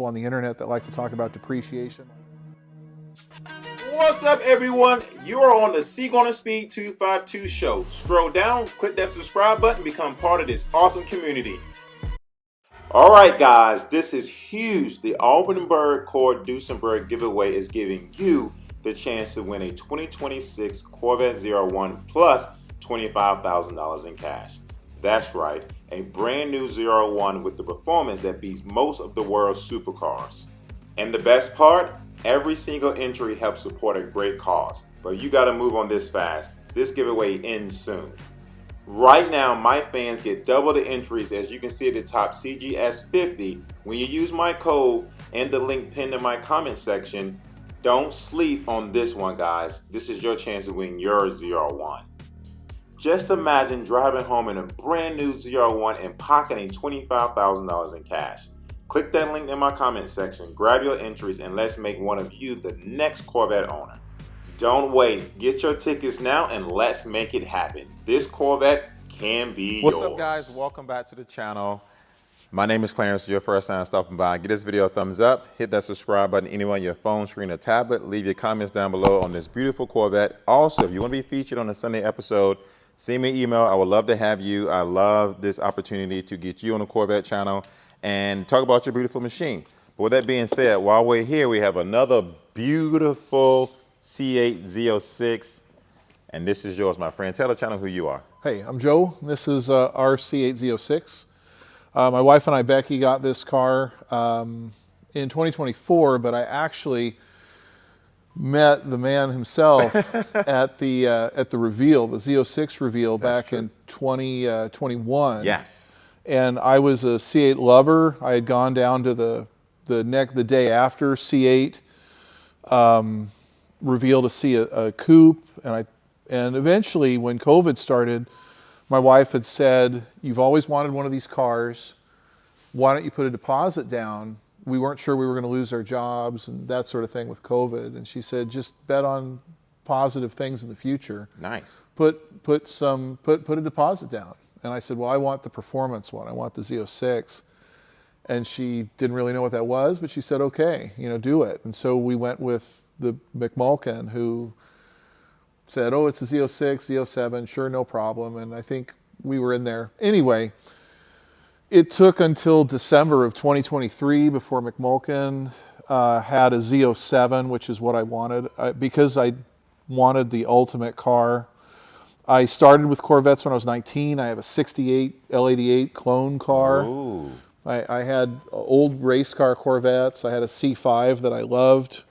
on the internet that like to talk about depreciation. What's up, everyone? You are on the C Gonna Speed 252 show. Scroll down, click that subscribe button, become part of this awesome community. Alright guys, this is huge. The Albenberg Cord Duesenberg giveaway is giving you the chance to win a 2026 Corvette 01 plus $25,000 in cash. That's right, a brand new 01 with the performance that beats most of the world's supercars. And the best part? Every single entry helps support a great cause. But you gotta move on this fast. This giveaway ends soon. Right now, my fans get double the entries, as you can see at the top, CGS50. When you use my code and the link pinned in my comment section, don't sleep on this one, guys. This is your chance to win your 01. Just imagine driving home in a brand new 01 and pocketing $25,000 in cash. Click that link in my comment section, grab your entries, and let's make one of you the next Corvette owner. Don't wait. Get your tickets now and let's make it happen. This Corvette can be yours. What's up, guys? Welcome back to the channel. My name is Clarence. Your first time stopping by. Give this video a thumbs up. Hit that subscribe button anywhere on your phone, screen, or tablet. Leave your comments down below on this beautiful Corvette. Also, if you want to be featured on a Sunday episode, send me an email. I would love to have you. I love this opportunity to get you on the Corvette channel and talk about your beautiful machine. But with that being said, while we're here, we have another beautiful C8 Z06, and this is yours, my friend. Tell the channel who you are. Hey, I'm Joe. This is our C8 Z06. My wife and I, Becky, got this car in 2024, but I actually met the man himself at the reveal, the Z06 reveal. That's back true. In 2021. Yes. And I was a C8 lover. I had gone down to the day after C8 reveal to see a coupe, and eventually when COVID started, my wife had said, "You've always wanted one of these cars. Why don't you put a deposit down?" We weren't sure we were going to lose our jobs and that sort of thing with COVID, and she said, "Just bet on positive things in the future. Nice. Put a deposit down." And I said, "Well, I want the performance one. I want the Z06." And she didn't really know what that was, but she said, "Okay, do it." And so we went with the McMulkin, who said, "Oh, it's a Z06, Z07, sure, no problem." And I think we were in there. Anyway, it took until December of 2023 before McMulkin had a Z07, which is what I wanted, because I wanted the ultimate car. I started with Corvettes when I was 19. I have a 68 L88 clone car. Ooh. I had old race car Corvettes. I had a C5 that I loved,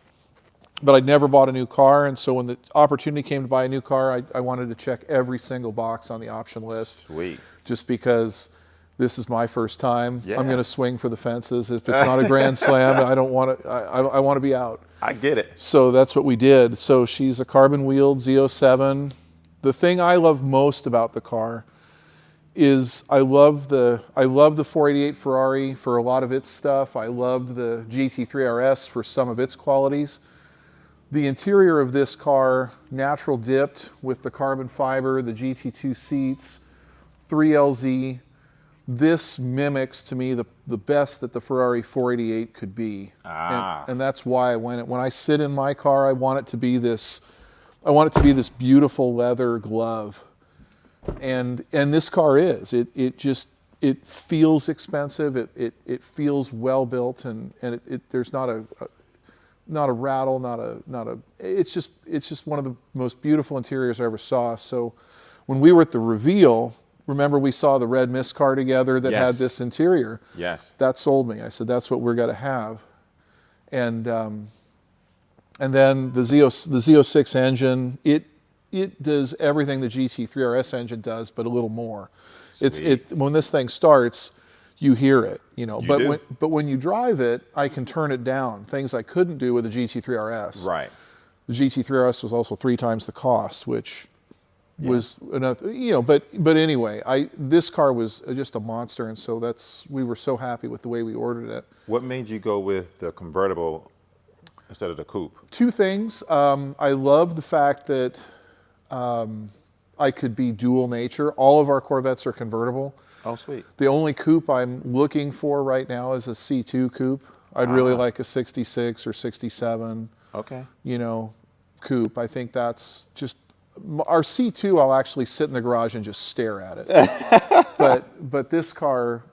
but I'd never bought a new car. And so when the opportunity came to buy a new car, I wanted to check every single box on the option list. Sweet. Just because this is my first time. Yeah. I'm going to swing for the fences. If it's not a grand slam, I don't want to. I want to be out. I get it. So that's what we did. So she's a carbon wheeled Z07. The thing I love most about the car is I love the 488 Ferrari for a lot of its stuff. I loved the GT3 RS for some of its qualities. The interior of this car, natural dipped with the carbon fiber, the GT2 seats, 3LZ. This mimics to me the best that the Ferrari 488 could be. And that's why when I sit in my car, I want it to be this beautiful leather glove. And this car is. It feels expensive. It feels well built, and there's not a rattle, it's just one of the most beautiful interiors I ever saw. So when we were at the reveal, remember we saw the red Mist car together that had this interior. Yes. That sold me. I said, that's what we're going to have. And then the Z06 engine, it does everything the GT3 RS engine does, but a little more. Sweet. When this thing starts, you hear it, do. But when you drive it, I can turn it down. Things I couldn't do with the GT3 RS. Right. The GT3 RS was also 3 times the cost, which was enough, but anyway, this car was just a monster, and so we were so happy with the way we ordered it. What made you go with the convertible instead of the coupe? 2 things. I love the fact that I could be dual nature. All of our Corvettes are convertible. Oh, sweet. The only coupe I'm looking for right now is a C2 coupe. I'd really like a 66 or 67. Okay. You know, coupe. I think that's just our C2. I'll actually sit in the garage and just stare at it. but this car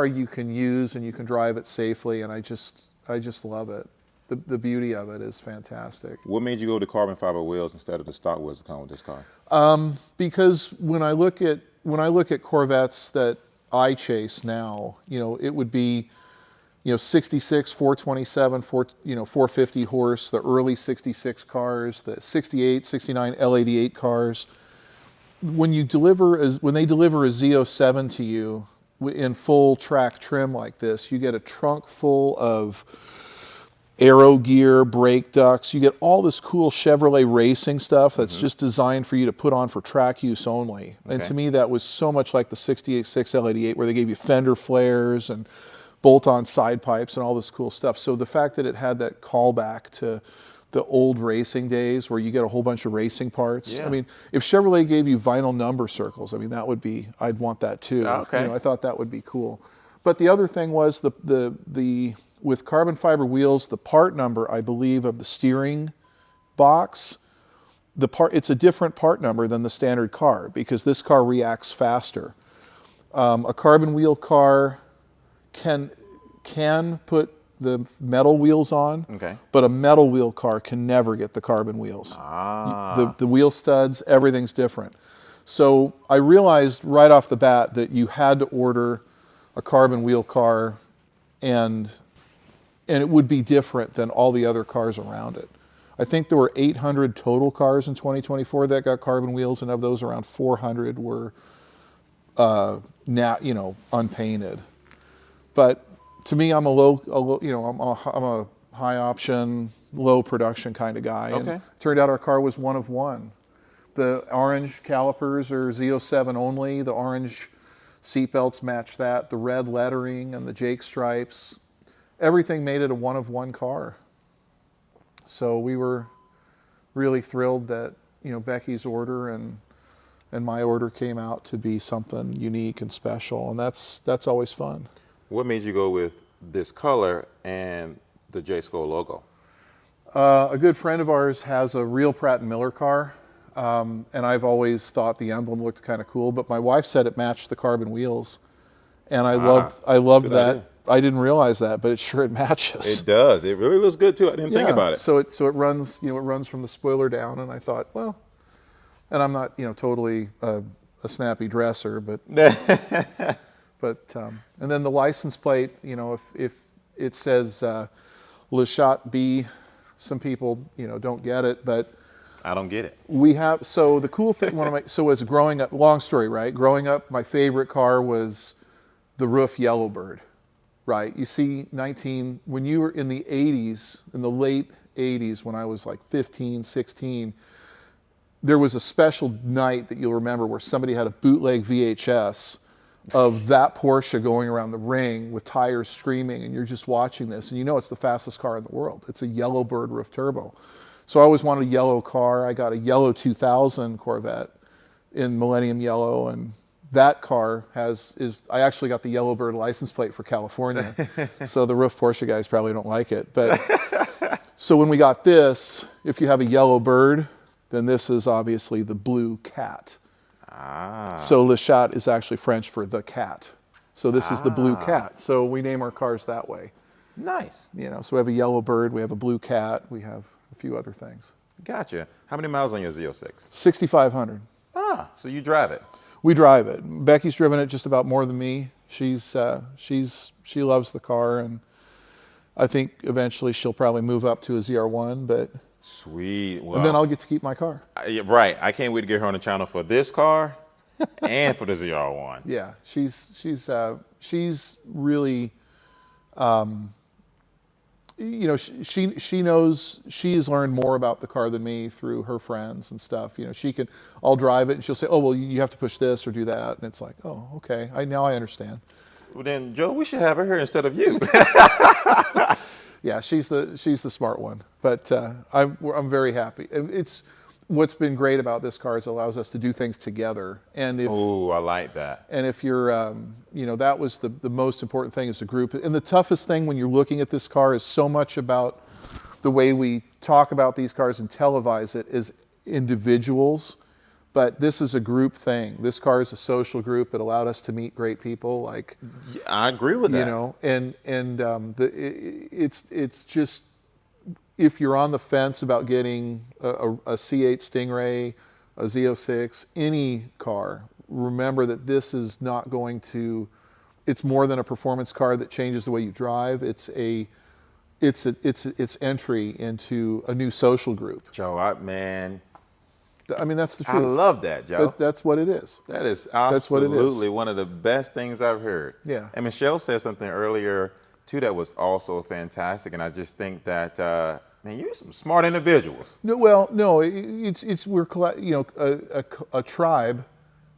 you can use and you can drive it safely, and I just love it. The beauty of it is fantastic. What made you go to carbon fiber wheels instead of the stock wheels that come with this car? Because when I look at Corvettes that I chase now, you know, it would be, you know, 66, 427, 450 horse, the early 66 cars, the 68, 69 L88 cars. When they deliver a Z07 to you in full track trim like this, you get a trunk full of aero gear, brake ducts. You get all this cool Chevrolet racing stuff that's just designed for you to put on for track use only. And to me, that was so much like the 68 L88, where they gave you fender flares and bolt-on side pipes and all this cool stuff. So the fact that it had that callback to the old racing days where you get a whole bunch of racing parts. Yeah. I mean, if Chevrolet gave you vinyl number circles, I mean, that would be, I'd want that too. Okay. You know, I thought that would be cool. But the other thing was with carbon fiber wheels, the part number, I believe, of the steering box, it's a different part number than the standard car because this car reacts faster. A carbon wheel car can put the metal wheels on, but a metal wheel car can never get the carbon wheels. The wheel studs, everything's different. So I realized right off the bat that you had to order a carbon wheel car, and it would be different than all the other cars around it. I think there were 800 total cars in 2024 that got carbon wheels, and of those, around 400 were unpainted. But to me, I'm I'm a high option, low production kind of guy. Okay. And it turned out our car was one of one. The orange calipers are Z07 only. The orange seatbelts match that. The red lettering and the Jake stripes. Everything made it a one of one car. So we were really thrilled that, you know, Becky's order and my order came out to be something unique and special, and that's always fun. What made you go with this color and the J-Skull logo? A good friend of ours has a real Pratt & Miller car, and I've always thought the emblem looked kind of cool, but my wife said it matched the carbon wheels, and I loved that. Idea. I didn't realize that, but it matches. It does. It really looks good too. I didn't think about it. So it runs, you know, it runs from the spoiler down, and I thought, well, and I'm not, you know, totally a snappy dresser, but and then the license plate, you know, if it says Le Chat B, some people, you know, don't get it, but I don't get it. we have. So the cool thing, so as growing up, long story, right? Growing up, my favorite car was the roof Yellowbird. Right, you see, when you were in the 80s, in the late 80s, when I was like 15, 16, there was a special night that you'll remember where somebody had a bootleg VHS of that Porsche going around the ring with tires screaming, and you're just watching this, and you know it's the fastest car in the world. It's a Yellowbird roof turbo. So I always wanted a yellow car. I got a yellow 2000 Corvette in Millennium Yellow, and that car I actually got the Yellowbird license plate for California. So the roof Porsche guys probably don't like it. But so when we got this, if you have a Yellowbird, then this is obviously the blue cat. So Le Chat is actually French for the cat. So this is the blue cat. So we name our cars that way. Nice. You know, so we have a Yellowbird, we have a blue cat, we have a few other things. Gotcha. How many miles on your Z06? 6,500. So you drive it. We drive it. Becky's driven it just about more than me. She loves the car, and I think eventually she'll probably move up to a ZR1. But sweet. Well, and then I'll get to keep my car. Right. I can't wait to get her on the channel for this car and for the ZR1. Yeah, she's really, you know, she knows, she's learned more about the car than me through her friends and stuff. You know, I'll drive it and she'll say, oh, well, you have to push this or do that. And it's like, oh, okay, now I understand. Well, then, Joe, we should have her here instead of you. Yeah, she's the smart one. But I'm very happy. what's been great about this car is it allows us to do things together. And if Ooh, I like that. and if you're, you know, that was the most important thing as a group. And the toughest thing when you're looking at this car is so much about the way we talk about these cars and televise it as individuals. But this is a group thing. This car is a social group. It allowed us to meet great people. Like, I agree with that. you know, it's just, if you're on the fence about getting a C8 Stingray, a Z06, any car, remember that this is not going to, it's more than a performance car that changes the way you drive. It's entry into a new social group. Joe, I mean, that's the I truth. love that, Joe. That's what it is. That is That's what it is. absolutely one of the best things I've heard. Yeah. And Michelle said something earlier, too, that was also fantastic. And I just think that, man, you're some smart individuals. No, well, no, you know, a tribe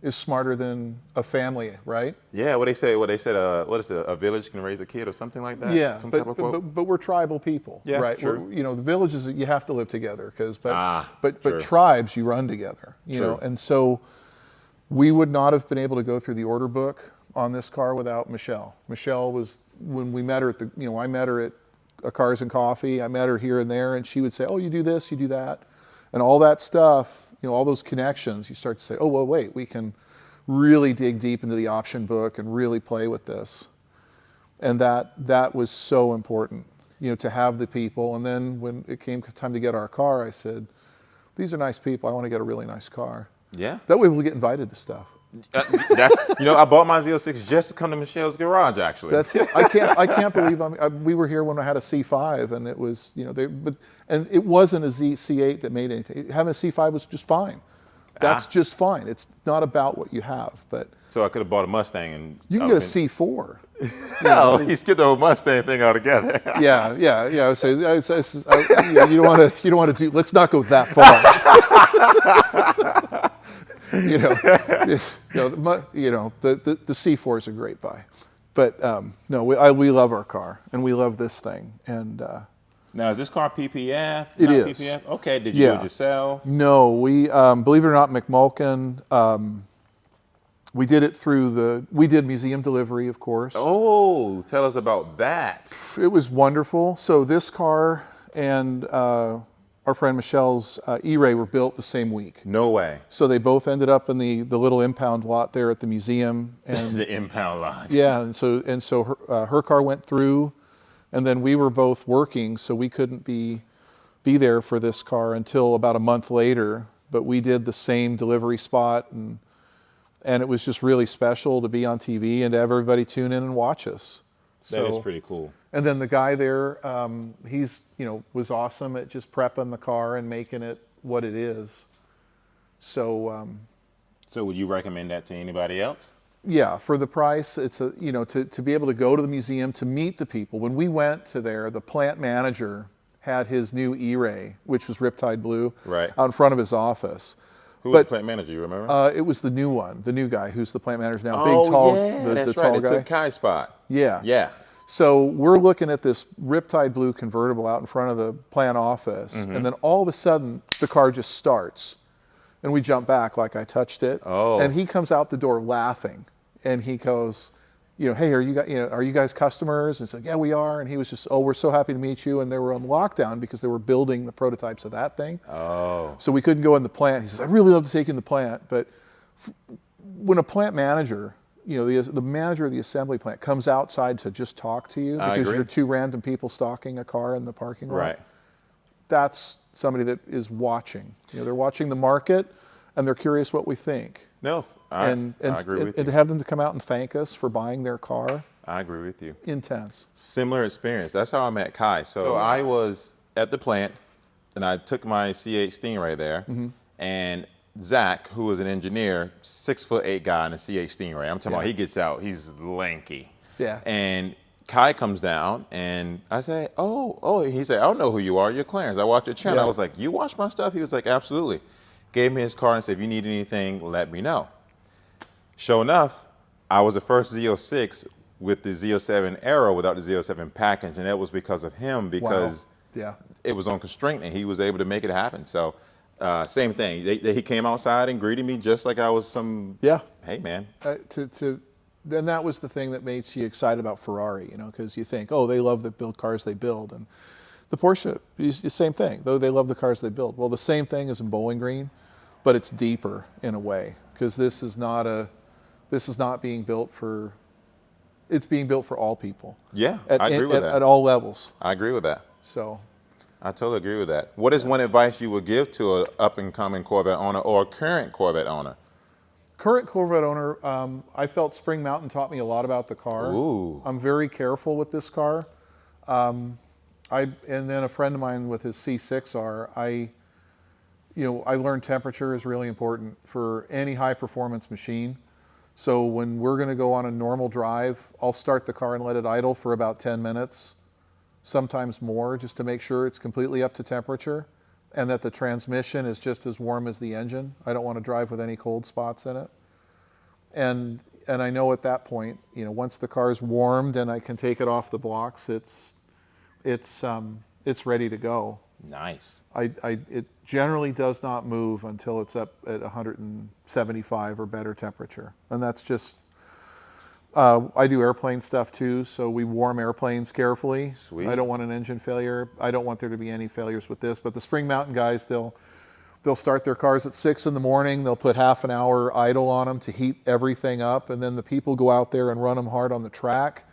is smarter than a family, right? Yeah, what they said, what is it, a village can raise a kid or something like that? Yeah, Some but, type of quote? but we're tribal people, Yeah, right? true. You know, the villages, you have to live together, but true. tribes, you run together, you know. And so we would not have been able to go through the order book on this car without Michelle. Michelle was, when we met her at I met her at a Cars and Coffee, I met her here and there, and she would say, oh, you do this, you do that, and all that stuff, you know, all those connections, you start to say, oh, well, wait, we can really dig deep into the option book and really play with this. And that was so important, you know, to have the people. And then when it came time to get our car, I said, these are nice people. I want to get a really nice car. Yeah. That way we'll get invited to stuff. You know, I bought my Z06 just to come to Michelle's garage, actually. That's it. I can't believe we were here when I had a C5, and it was, you know, and it wasn't a C8 that made anything. Having a C5 was just fine. That's just fine. It's not about what you have, but. So I could have bought a Mustang and. You can get a C4. Hell, you skipped the whole Mustang thing altogether. Yeah. So you don't want to do. Let's not go that far. The C4 is a great buy, but no, we love our car and we love this thing. And now, is this car PPF? It Not is. PPF? Okay. Did you do it yourself? No, we believe it or not, McMulkin. We did it we did museum delivery, of course. Oh, tell us about that. It was wonderful. So this car and our friend Michelle's E-Ray were built the same week. No way. So they both ended up in the little impound lot there at the museum. And The impound lot. yeah, and so her car went through, and then we were both working, so we couldn't be there for this car until about a month later. But we did the same delivery spot, and it was just really special to be on TV and to have everybody tune in and watch us. That is pretty cool. And then the guy there, he's, was awesome at just prepping the car and making it what it is. So, So would you recommend that to anybody else? yeah, for the price, it's to be able to go to the museum, to meet the people. When we went to there, the plant manager had his new E-Ray, which was Riptide Blue, Right. out in front of his office. Who was the plant manager, you remember? It was the new one, the new guy who's the plant manager now. Oh, Big, tall, yeah, that's the right. tall It guy. took Kai's spot. Yeah. Yeah. So we're looking at this Riptide Blue convertible out in front of the plant office, and then all of a sudden the car just starts, and we jump back like I touched it. Oh. And he comes out the door laughing, and he goes, hey, are you guys customers? And it's like, yeah, we are. And he was just, oh, we're so happy to meet you. And they were on lockdown because they were building the prototypes of that thing. Oh. So we couldn't go in the plant. He says, I'd really love to take you in the plant, but when a plant manager, the manager of the assembly plant comes outside to just talk to you because you're two random people stalking a car in the parking lot. Right. That's somebody that is watching. They're watching the market, and they're curious what we think. No, I agree with you. And to have them to come out and thank us for buying their car, I agree with you. intense. Similar experience. That's how I met Kai. So I was at the plant, and I took my C8 Stingray there, and Zach, who was an engineer, 6'8" guy in a C8 Stingray. I'm talking about he gets out, he's lanky. Yeah. And Kai comes down, and I say, oh, he said, I don't know who you are. You're Clarence. I watch your channel. Yeah. I was like, you watch my stuff? He was like, absolutely. Gave me his car and said, if you need anything, let me know. Sure enough, I was the first Z06 with the Z07 Aero without the Z07 package, and that was because of him, because Yeah. it was on constraint, and he was able to make it happen. So Same thing. He came outside and greeted me just like I was some. Yeah. Hey, man. Then that was the thing that makes you excited about Ferrari, you know, because you think, oh, they love the build cars they build, and the Porsche is the same thing. Though they love the cars they build. Well, the same thing is in Bowling Green, but it's deeper in a way because this is not being built for. It's being built for all people. Yeah, I agree with that. At all levels. I agree with that. So. I totally agree with that. What is one advice you would give to an up-and-coming Corvette owner or a current Corvette owner? Current Corvette owner, I felt Spring Mountain taught me a lot about the car. Ooh. I'm very careful with this car. And then a friend of mine with his C6R, I learned temperature is really important for any high performance machine. So when we're going to go on a normal drive, I'll start the car and let it idle for about 10 minutes, sometimes more, just to make sure it's completely up to temperature and that the transmission is just as warm as the engine. I don't want to drive with any cold spots in it. And I know at that point, you know, once the car is warmed and I can take it off the blocks, it's ready to go. Nice. It generally does not move until it's up at 175 or better temperature. And that's just, I do airplane stuff too, so we warm airplanes carefully. Sweet. I don't want an engine failure. I don't want there to be any failures with this. But the Spring Mountain guys, they'll start their cars at 6 in the morning. They'll put half an hour idle on them to heat everything up. And then the people go out there and run them hard on the track.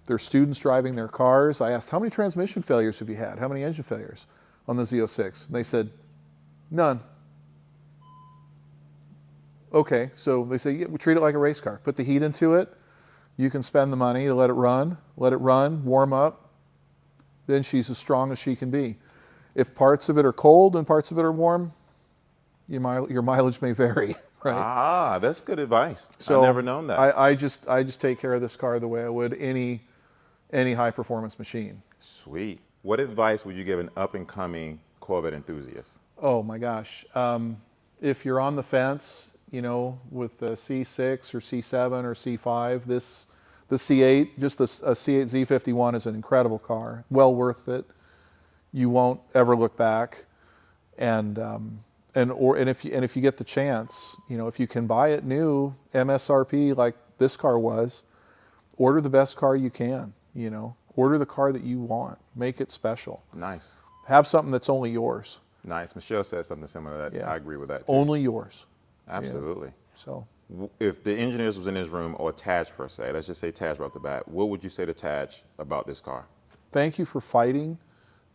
They're students driving their cars. I asked, how many transmission failures have you had? How many engine failures on the Z06? And they said, none. Okay, so they say, yeah, we treat it like a race car. Put the heat into it. You can spend the money to let it run, warm up. Then she's as strong as she can be. If parts of it are cold and parts of it are warm, your mileage may vary, right? Ah, that's good advice. So I've never known that. I just take care of this car the way I would any high performance machine. Sweet. What advice would you give an up-and-coming Corvette enthusiast? Oh my gosh. If you're on the fence, you know, with the C6 or C7 or C5, the C8, just a C8 Z51 is an incredible car. Well worth it. You won't ever look back. And if you get the chance, you know, if you can buy it new, MSRP like this car was, order the best car you can, you know. Order the car that you want. Make it special. Nice. Have something that's only yours. Nice. Michelle said something similar to that. Yeah. I agree with that too. Only yours. Absolutely. Yeah. So, if the engineers was in this room, or Taj per se, let's just say Taj right off the bat, what would you say to Taj about this car? thank you for fighting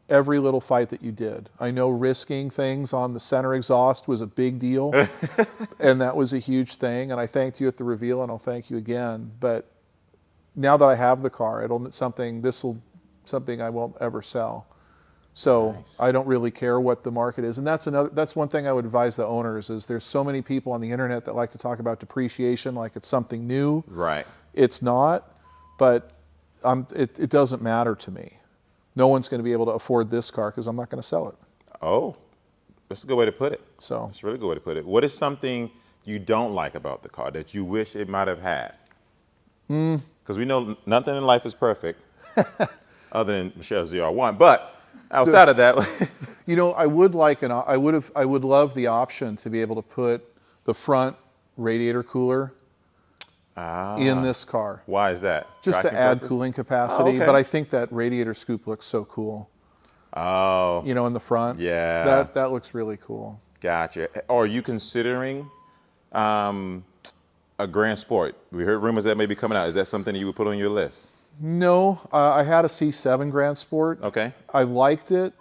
every little fight that you did. I know risking things on the center exhaust was a big deal, and that was a huge thing, and I thanked you at the reveal, and I'll thank you again. But now that I have the car, something I won't ever sell. So nice. I don't really care what the market is. And that's one thing I would advise the owners is there's so many people on the internet that like to talk about depreciation like it's something new. Right. It's not, but it doesn't matter to me. No one's going to be able to afford this car because I'm not going to sell it. Oh, that's a good way to put it. So that's a really good way to put it. What is something you don't like about the car that you wish it might have had? Because we know nothing in life is perfect other than Michelle's ZR1, but outside of that, you know, I would love the option to be able to put the front radiator cooler in this car. Why is that? Just Tracking to add purpose? cooling capacity. Oh, okay. But I think that radiator scoop looks so cool. Oh. You know, in the front. Yeah. That looks really cool. Gotcha. Are you considering a Grand Sport? We heard rumors that may be coming out. Is that something you would put on your list? No, I had a C7 Grand Sport. Okay. I liked it.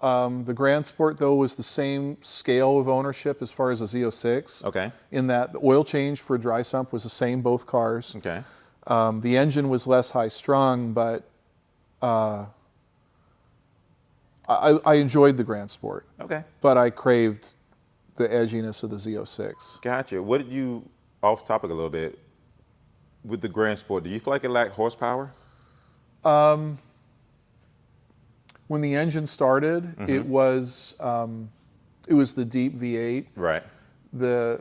The Grand Sport, though, was the same scale of ownership as far as the Z06. Okay. In that the oil change for a dry sump was the same, both cars. Okay. The engine was less high-strung, but I enjoyed the Grand Sport. Okay. But I craved the edginess of the Z06. Gotcha. What did you, off topic a little bit, with the Grand Sport, do you feel like it lacked horsepower? When the engine started, it was the deep V8. Right. That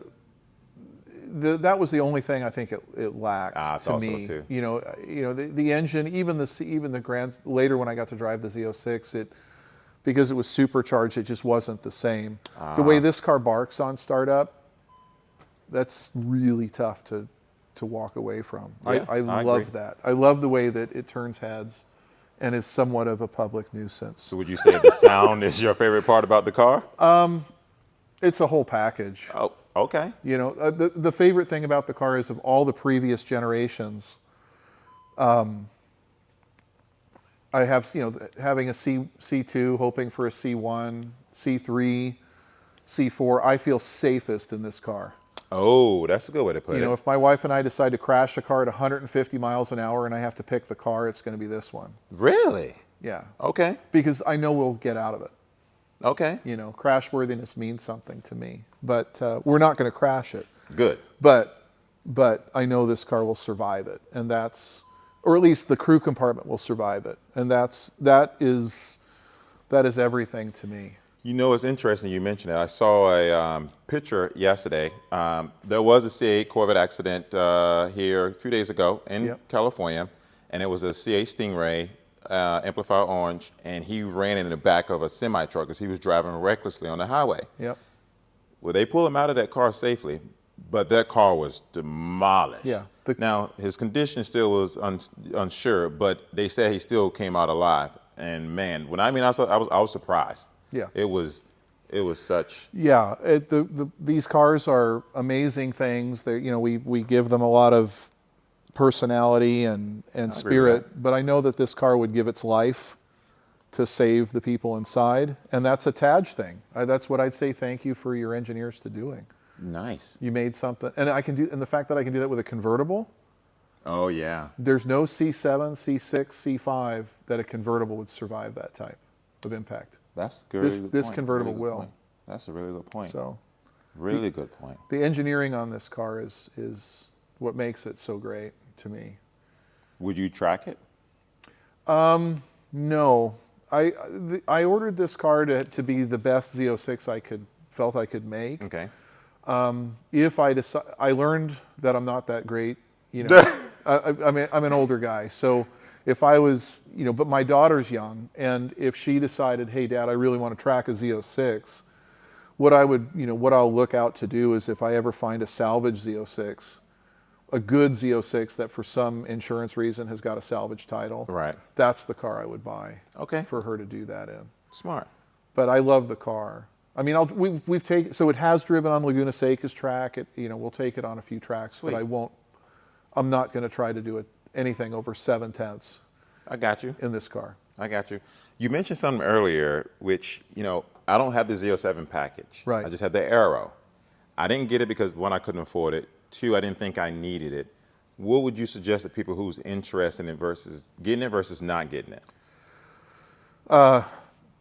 was the only thing I think it lacked to me. So too. You know the engine, even the Grand later when I got to drive the Z06, because it was supercharged, it just wasn't the same. The way this car barks on startup, that's really tough to walk away from. Yeah, I I love agree. that. I love the way that it turns heads and is somewhat of a public nuisance. So would you say the sound is your favorite part about the car? It's a whole package. Oh, okay. You know, the favorite thing about the car is of all the previous generations, I have, you know, having a C2, hoping for a C1, C3, C4, I feel safest in this car. Oh, that's a good way to put You it. know, if my wife and I decide to crash a car at 150 miles an hour and I have to pick the car, it's going to be this one. Really? Yeah. Okay. Because I know we'll get out of it. Okay. You know, crash worthiness means something to me. But we're not going to crash it. Good. But I know this car will survive it, and that's, or at least the crew compartment will survive it, and that is everything to me. You know, it's interesting you mentioned it. I saw a picture yesterday. There was a C8 Corvette accident here a few days ago in California, and it was a C8 Stingray, amplifier orange, and he ran in the back of a semi truck because he was driving recklessly on the highway. Yep. Well, they pulled him out of that car safely, but that car was demolished. Yeah. Now, his condition still was unsure, but they said he still came out alive. And man, when I was surprised. Yeah. It was such. Yeah. These cars are amazing things. They, you know, we give them a lot of personality and spirit, but I know that this car would give its life to save the people inside, and that's a Taj thing. That's what I'd say. Thank you for your engineers to doing. Nice. You made something, and and the fact that I can do that with a convertible. Oh yeah. There's no C7, C6, C5 that a convertible would survive that type of impact. That's good. This convertible will. Point. That's a really good point. So, really good point. the engineering on this car is what makes it so great to me. Would you track it? No, I ordered this car to be the best Z06 I felt I could make. Okay. If I decide, I learned that I'm not that great. You know, I'm an older guy, so if I was, you know, but my daughter's young, and if she decided, hey, Dad, I really want to track a Z06, what I'll look out to do is if I ever find a salvage Z06, a good Z06 that for some insurance reason has got a salvage title, Right. that's the car I would buy. Okay. For her to do that in. Smart. But I love the car. I mean, we've taken, so it has driven on Laguna Seca's track. We'll take it on a few tracks, Sweet. but I'm not going to try to do anything over 7/10 I got you. in this car. I got you. You mentioned something earlier, which, you know, I don't have the Z07 package. Right. I just had the Aero. I didn't get it because, one, I couldn't afford it. Two, I didn't think I needed it. What would you suggest to people who's interested in it versus getting it versus not getting it?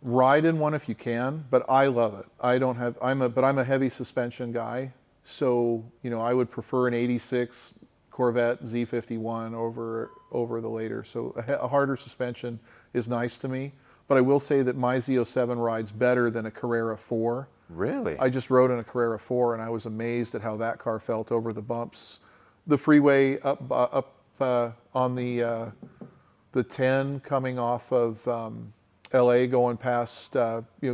Ride in one if you can, but I love it. I'm a heavy suspension guy, so I would prefer an '86 Corvette Z51 over the later. So a harder suspension is nice to me, but I will say that my Z07 rides better than a Carrera 4. Really? I just rode in a Carrera 4 and I was amazed at how that car felt over the bumps. The freeway up on the 10 coming off of LA going past,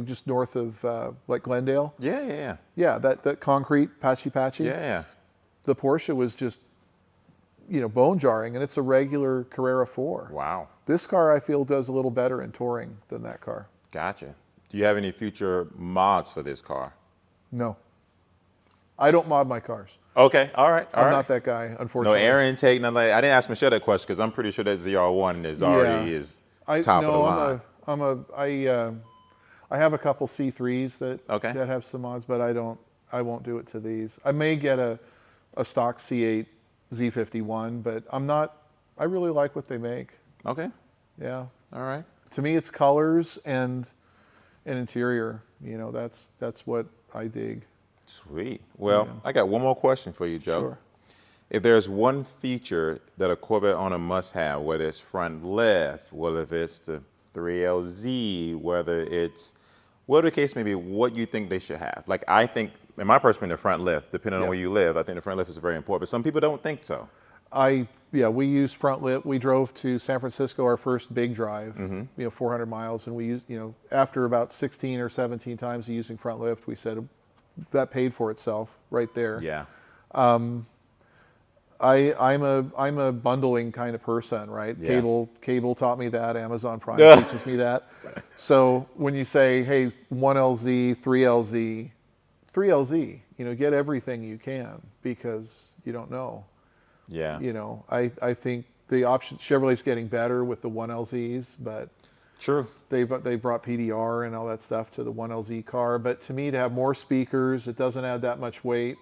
just north of like Glendale. Yeah. Yeah, that concrete patchy. Yeah. The Porsche was just, bone jarring, and it's a regular Carrera 4. Wow. This car I feel does a little better in touring than that car. Gotcha. Do you have any future mods for this car? No. I don't mod my cars. Okay, all right. I'm not that guy, No unfortunately. air intake, nothing like that. I didn't ask Michelle that question because I'm pretty sure that ZR1 is already top of the line. I have a couple C3s that Okay. that have some mods, but I won't do it to these. I may get a stock C8 Z51, but I really like what they make. Okay, Yeah. all right. To me, it's colors and interior. That's what I dig. Sweet. Well, I got one more question for you, Joe. Sure. If there's one feature that a Corvette owner must have, whether it's front lift, whether it's the 3LZ, whatever the case may be, what you think they should have? Like, I think, in my personal opinion, the front lift, depending on where you live, I think the front lift is very important, but some people don't think so. Yeah, we used front lip. We drove to San Francisco, our first big drive, 400 miles, and we used, after about 16 or 17 times of using front lift, we said that paid for itself right there. Yeah. I'm a bundling kind of person, right? Yeah. Cable taught me that. Amazon Prime teaches me that. So when you say, hey, 1LZ, 3LZ, 3LZ, get everything you can because you don't know. Yeah. I think the option Chevrolet's getting better with the 1LZs, but True. they brought PDR and all that stuff to the 1LZ car. But to me, to have more speakers, it doesn't add that much weight.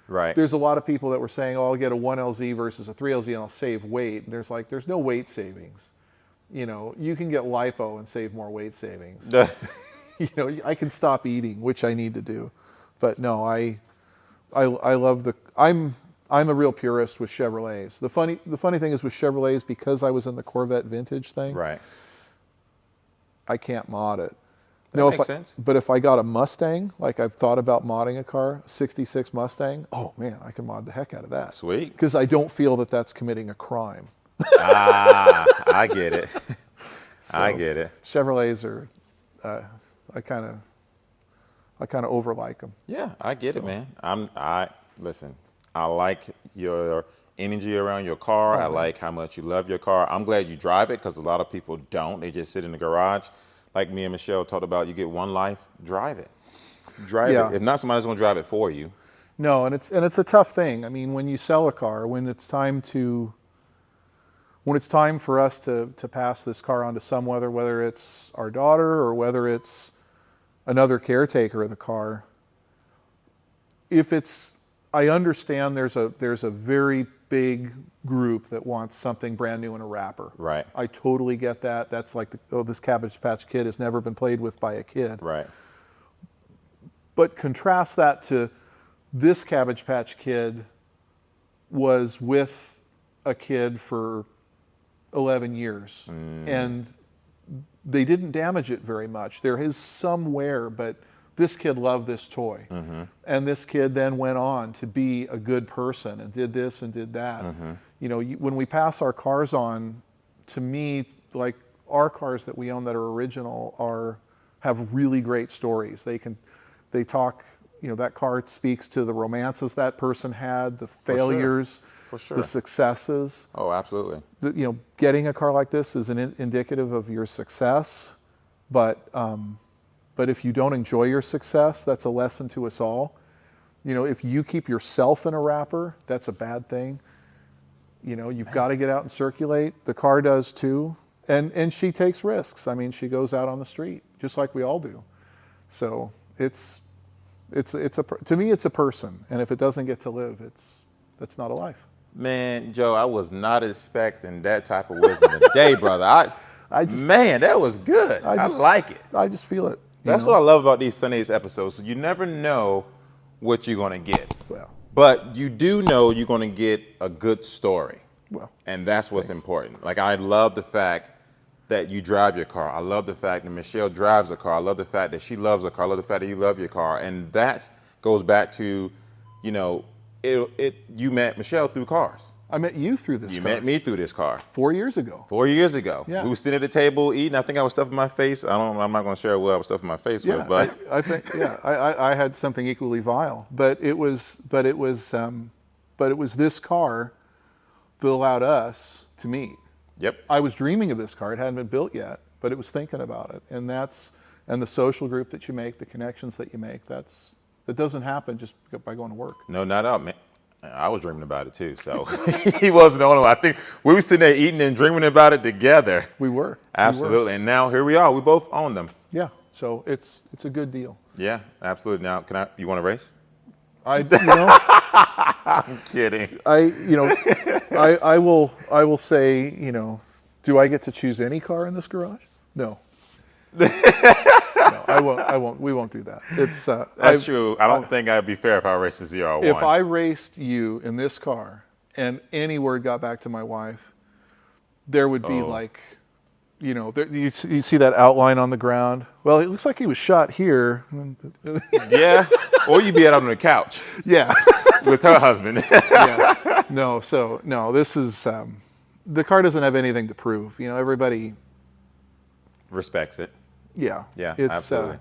Right. There's a lot of people that were saying, oh, I'll get a 1LZ versus a 3LZ and I'll save weight. And there's no weight savings. You can get lipo and save more weight savings. I can stop eating, which I need to do. But no, I love I'm a real purist with Chevrolets. The funny thing is with Chevrolets, because I was in the Corvette vintage thing, Right. I can't mod it. That makes sense. But if I got a Mustang, like I've thought about modding a car, 66 Mustang, oh man, I can mod the heck out of that. Sweet. Because I don't feel that that's committing a crime. I get it. I get it. Chevrolets are, I kind of overlike them. Yeah, I get it, man. Listen, I like your energy around your car. I like how much you love your car. I'm glad you drive it because a lot of people don't. They just sit in the garage. Like me and Michelle talked about, you get one life, drive it. Drive it. If not, somebody's going to drive it for you. No, and it's a tough thing. I mean, when you sell a car, when it's time for us to pass this car on to someone, whether it's our daughter or whether it's another caretaker of the car, I understand there's a very big group that wants something brand new in a wrapper. Right. I totally get that. That's like, this Cabbage Patch Kid has never been played with by a kid. Right. But contrast that to this Cabbage Patch Kid was with a kid for 11 years. And they didn't damage it very much. There is some wear, but this kid loved this toy. And this kid then went on to be a good person and did this and did that. When we pass our cars on, to me, like our cars that we own that are original have really great stories. They talk, that car speaks to the romances that person had, the failures, For sure. the successes. Oh, absolutely. Getting a car like this is indicative of your success, but if you don't enjoy your success, that's a lesson to us all. If you keep yourself in a wrapper, that's a bad thing. You've got to get out and circulate. The car does too, and she takes risks. I mean, she goes out on the street just like we all do. So to me, it's a person, and if it doesn't get to live, that's not a life. Man, Joe, I was not expecting that type of wisdom today, brother. Man, that was good. I like it. I just feel it. That's what I love about these Sundays episodes. So you never know what you're going to get. Well, but you do know you're going to get a good story. Well, and that's what's important. Like, I love the fact that you drive your car. I love the fact that Michelle drives a car. I love the fact that she loves a car. I love the fact that you love your car. And that goes back to, you met Michelle through cars. I met you through this car. You met me through this car. 4 years ago. 4 years ago. Yeah. We were sitting at the table eating. I think I was stuffing my face. I'm not going to share what I was stuffing my face with, but I think I had something equally vile, but it was this car that allowed us to meet. Yep. I was dreaming of this car. It hadn't been built yet, but it was thinking about it, and the social group that you make, the connections that you make. That doesn't happen just by going to work. No, not out, man. I was dreaming about it too, so he wasn't the only one. I think we were sitting there eating and dreaming about it together. We were. Absolutely, and now here we are. We both own them. Yeah, so it's a good deal. Yeah, absolutely. Now, you want to race? I'm kidding. I will say, do I get to choose any car in this garage? No. No, I won't. We won't do that. That's true. I don't think I'd be fair if I raced a 0-1. If I raced you in this car and any word got back to my wife, there would be you know, there, you see that outline on the ground. Well, it looks like he was shot here. Yeah, or you'd be out on the couch Yeah. with her husband. Yeah. No, so no, this is the car doesn't have anything to prove. You know, everybody Respects it. Yeah. Yeah, It's absolutely.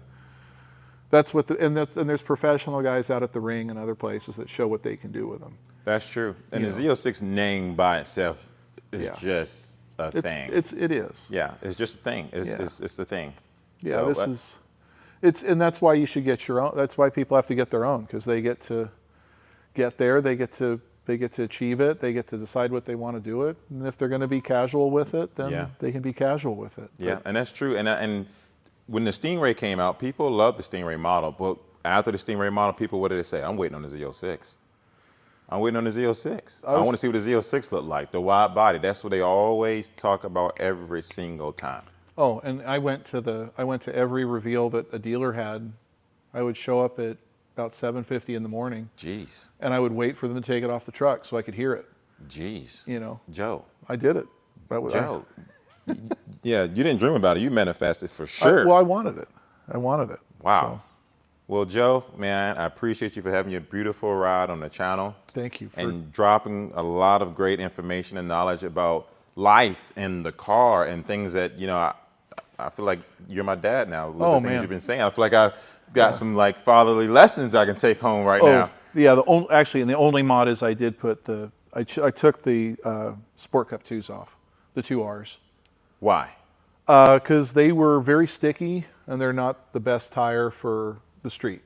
that's what and there's professional guys out at the ring and other places that show what they can do with them. That's true. And You the know. Z06 name by itself is Yeah. just a thing. It is. Yeah, it's just a thing. It's Yeah. it's the thing. Yeah, So, this is it's and that's why you should get your own. That's why people have to get their own, because they get to get there, they get to achieve it, they get to decide what they want to do it, and if they're going to be casual with it, then Yeah. they can be casual with it. Yeah, But, and that's true. And when the Stingray came out, people loved the Stingray model. But after the Stingray model, people, what did they say? I'm waiting on the Z06. I'm waiting on the Z06. I want to see what the Z06 looked like, the wide body. That's what they always talk about every single time. oh, and I went to every reveal that a dealer had. I would show up at about 7:50 in the morning, Jeez. and I would wait for them to take it off the truck so I could hear it. Jeez. You know, Joe. I did it. That was Joe. Yeah, you didn't dream about it. You manifested for sure. I wanted it. I wanted it. Wow. Well, Joe, man, I appreciate you for having your beautiful ride on the channel. Thank you. And dropping a lot of great information and knowledge about life and the car and things that, you know, I feel like you're my dad now. With the things man. you've been saying. I feel like I've got some like fatherly lessons I can take home right now. Yeah. Actually, and the only mod is I did put I took the Sport Cup 2s off, the 2Rs. Why? Because they were very sticky and they're not the best tire for the street.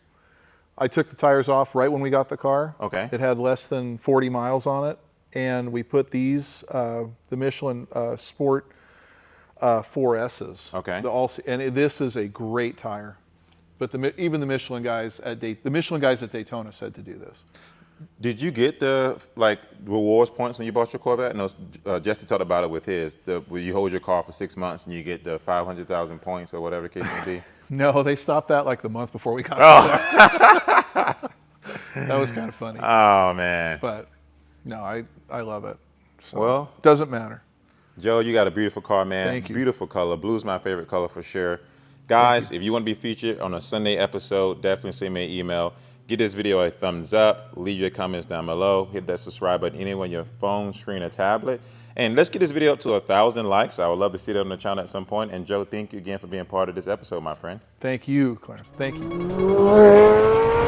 I took the tires off right when we got the car. Okay. It had less than 40 miles on it, and we put these, the Michelin Sport 4S's. Okay. This is a great tire, but even the Michelin guys at Daytona said to do this. Did you get the like rewards points when you bought your Corvette? No, Jesse talked about it with his. Where you hold your car for 6 months and you get the 500,000 points or whatever the case may be. No, they stopped that like the month before we got there. That was kind of funny. Oh man. But no, I love it. So, Well, doesn't matter. Joe, you got a beautiful car, man. Thank you. Beautiful color. Blue's my favorite color for sure. Guys, if you want to be featured on a Sunday episode, definitely send me an email. Give this video a thumbs up. Leave your comments down below. Hit that subscribe button anywhere on your phone, screen, or tablet. And let's get this video up to 1,000 likes. I would love to see that on the channel at some point. And Joe, thank you again for being part of this episode, my friend. Thank you, Clarence. Thank you.